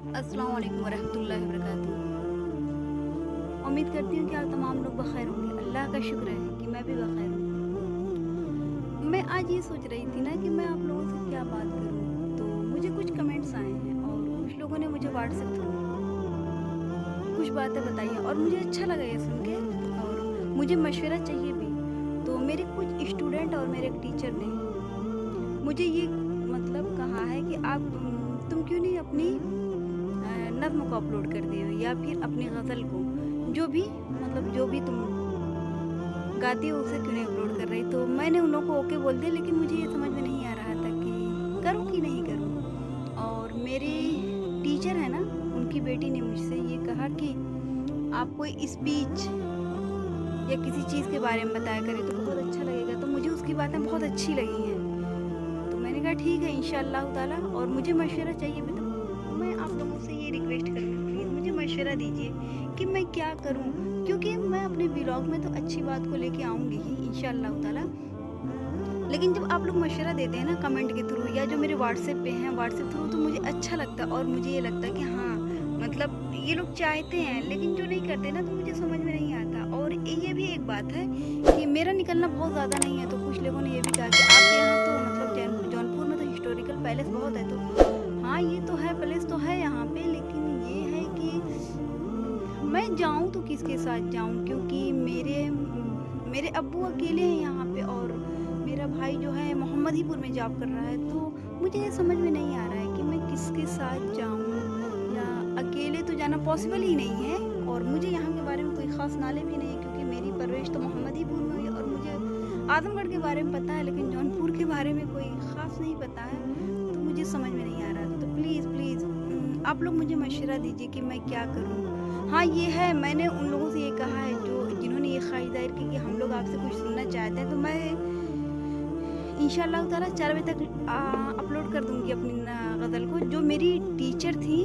अस्सलाम वालेकुम वरहमतुल्लाहि वबरकातुहू। उम्मीद करती हूँ कि आप तमाम लोग बखैर होंगे। अल्लाह का शुक्र है कि मैं भी बखैर हूँ। मैं आज ये सोच रही थी ना कि मैं आप लोगों से क्या बात करूँ, तो मुझे कुछ कमेंट्स आए हैं और कुछ लोगों ने मुझे व्हाट्सएप थ्रू कुछ बातें बताई हैं और मुझे अच्छा लगा ये सुन के और मुझे मशवरा चाहिए भी। तो मेरे कुछ स्टूडेंट और मेरे एक टीचर ने मुझे ये मतलब कहा है कि आप तुम क्यों नहीं अपनी नज़्म को अपलोड कर दिए हो या फिर अपनी गज़ल को, जो भी मतलब जो भी तुम गाती हो उसे क्यों नहीं अपलोड कर रही। तो मैंने उन लोगों को ओके बोल दिया, लेकिन मुझे ये समझ में नहीं आ रहा था कि करूँ कि नहीं करूँ। और मेरे टीचर है ना, उनकी बेटी ने मुझसे ये कहा कि आप कोई स्पीच या किसी चीज़ के बारे में बताया करें तो बहुत अच्छा लगेगा। तो मुझे उसकी बातें बहुत अच्छी लगी हैं, तो मैंने कहा ठीक है इंशाअल्लाह ताला। और मुझे मशवरा चाहिए भी, तो मैं आप लोगों से ये रिक्वेस्ट करूँगी, प्लीज़ मुझे मशवरा दीजिए कि मैं क्या करूँ, क्योंकि मैं अपने व्लॉग में तो अच्छी बात को लेके आऊँगी ही इंशाअल्लाह ताला। लेकिन जब आप लोग मशवरा देते हैं ना कमेंट के थ्रू या जो मेरे व्हाट्सएप पे हैं व्हाट्सएप थ्रू, तो मुझे अच्छा लगता है और मुझे ये लगता है कि हाँ, मतलब ये लोग चाहते हैं, लेकिन जो नहीं करते ना तो मुझे समझ में नहीं आता। और ये भी एक बात है कि मेरा निकलना बहुत ज़्यादा नहीं है, तो कुछ लोगों ने ये भी कहा कि आपके यहाँ तो मतलब जौनपुर में तो हिस्टोरिकल पैलेस बहुत है। तो हाँ, ये तो है, पैलेस तो है यहाँ पे, लेकिन ये है कि मैं जाऊँ तो किसके साथ जाऊँ, क्योंकि मेरे अब्बू अकेले हैं यहाँ पे और मेरा भाई जो है मोहम्मदीपुर में जॉब कर रहा है। तो मुझे ये समझ में नहीं आ रहा है कि मैं किसके साथ जाऊँ, या अकेले तो जाना पॉसिबल ही नहीं है। और मुझे यहाँ के बारे में कोई ख़ास नॉलेज भी नहीं है, क्योंकि मेरी परवरिश तो मोहम्मदीपुर में हुई है और मुझे आज़मगढ़ के बारे में पता है, लेकिन जौनपुर के बारे में कोई ख़ास नहीं पता है। तो मुझे समझ में नहीं आ रहा, तो प्लीज़ प्लीज़ आप लोग मुझे मशवरा दीजिए कि मैं क्या करूँ। हाँ, ये है, मैंने उन लोगों से ये कहा है जिन्होंने ये ख़्वाहिश ज़ाहिर की कि हम लोग आपसे कुछ सुनना चाहते हैं, तो मैं इंशाअल्लाह ताला 4 बजे तक अपलोड कर दूँगी अपनी गज़ल को। जो मेरी टीचर थी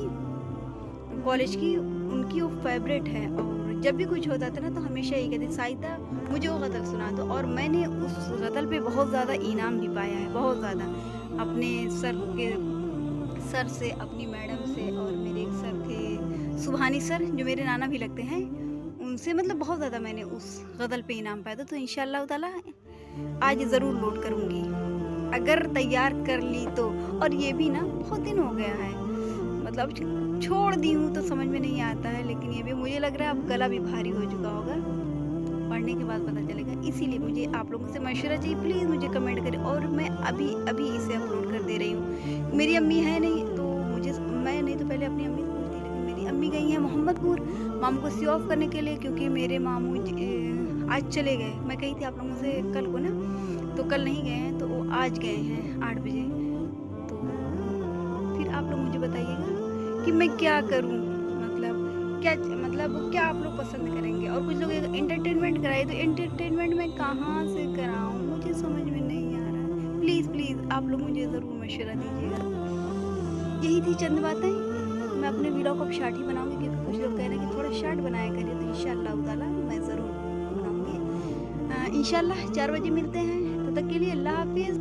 कॉलेज की, उनकी वो फ़ेवरेट है और जब भी कुछ होता था ना तो हमेशा ये कहती साइदा मुझे वो गज़ल सुना दो। और मैंने उस गज़ल पे बहुत ज़्यादा इनाम भी पाया है, बहुत ज़्यादा, अपने सर से, अपनी मैडम से, और मेरे एक सर थे सुबहानी सर जो मेरे नाना भी लगते हैं, उनसे मतलब बहुत ज़्यादा मैंने उस गज़ल पे इनाम पाया था। तो इंशाअल्लाह ताला आज ज़रूर लोड करूँगी, अगर तैयार कर ली तो। और ये भी ना बहुत दिन हो गया है, मतलब छोड़ दी हूँ तो समझ में नहीं आता है, लेकिन ये भी मुझे लग रहा है अब गला भी भारी हो चुका होगा, पढ़ने के बाद पता चलेगा। इसीलिए मुझे आप लोगों से मशवरा चाहिए, प्लीज़ मुझे कमेंट करें। और मैं अभी अभी इसे अपलोड कर दे रही हूँ। मेरी अम्मी है नहीं, तो मैं नहीं तो पहले अपनी अम्मी से पूछती, लेकिन मेरी अम्मी गई हैं मोहम्मदपुर मामू को सी ऑफ करने के लिए, क्योंकि मेरे मामू आज चले गए। मैं कही थी आप लोगों से कल को ना, तो कल नहीं गए हैं, तो वो आज गए हैं 8 बजे। तो फिर आप लोग मुझे बताइएगा कि मैं क्या करूँ, मतलब क्या आप लोग पसंद करेंगे। और कुछ लोग एंटरटेनमेंट कराए, तो एंटरटेनमेंट मैं कहाँ से कराऊँ, मुझे समझ में नहीं आ रहा है। प्लीज़ प्लीज़ आप लोग मुझे ज़रूर मशवरा दीजिएगा। यही थी चंद बातें। मैं अपने व्लॉग को अब शॉर्ट ही बनाऊँगी, क्योंकि कुछ लोग कह रहे हैं कि थोड़ा शॉर्ट बनाया करिए, तो इंशाअल्लाह ताला मैं ज़रूर बनाऊँगी। इंशाअल्लाह 4 बजे मिलते हैं, तब तक के लिए अल्लाह हाफ़िज़।